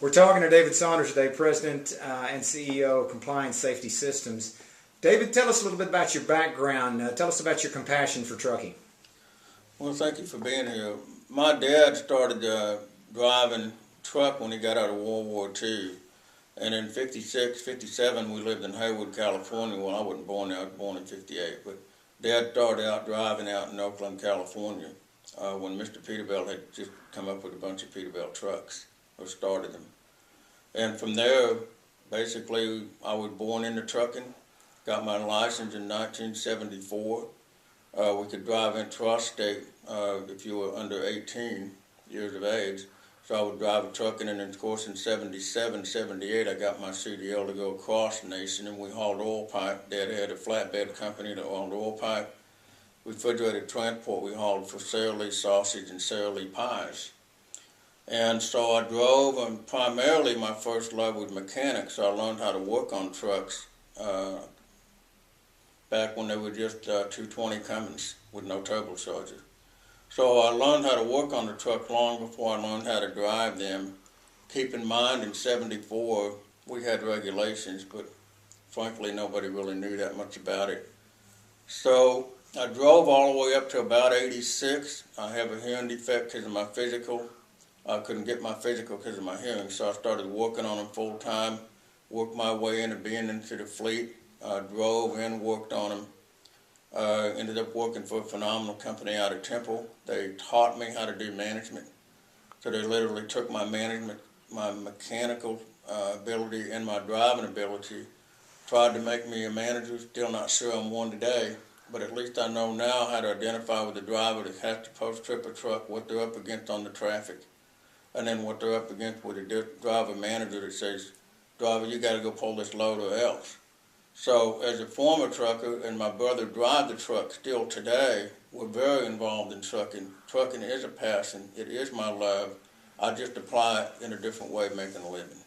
We're talking to David Saunders today, President and CEO of Compliance Safety Systems. David, tell us a little bit about your background. Tell us about your compassion for trucking. Well, thank you for being here. My dad started driving truck when he got out of World War II. And in 56, 57, we lived in Haywood, California. Well, I wasn't born there. I was born in 58. But Dad started out driving out in Oakland, California, when Mr. Peterbilt had just come up with a bunch of Peterbilt trucks, or started them. And from there, basically, I was born into trucking, got my license in 1974. We could drive intrastate if you were under 18 years of age. So I would drive a truck, and then of course in 77, 78, I got my CDL to go across the nation, and we hauled oil pipe. Dad had a flatbed company that hauled oil pipe. Refrigerated transport, we hauled for Sara Lee sausage and Sara Lee pies. And so I drove, and primarily my first love was mechanics. So I learned how to work on trucks back when they were just 220 Cummins with no turbocharger. So I learned how to work on the truck long before I learned how to drive them. Keep in mind, in 74, we had regulations, but frankly, nobody really knew that much about it. So I drove all the way up to about 86. I have a hearing defect because of my physical. I couldn't get my physical because of my hearing, so I started working on them full time, worked my way into being into the fleet. I drove and worked on them. Ended up working for a phenomenal company out of Temple. They taught me how to do management. So they literally took my management, my mechanical ability and my driving ability, tried to make me a manager. Still not sure I'm one today, but at least I know now how to identify with the driver that has to post-trip a truck, what they're up against on the traffic, and then what they're up against with a driver manager that says, driver, you got to go pull this load or else. So as a former trucker, and my brother drives the truck still today, we're very involved in trucking. Trucking is a passion. It is my love. I just apply it in a different way, making a living.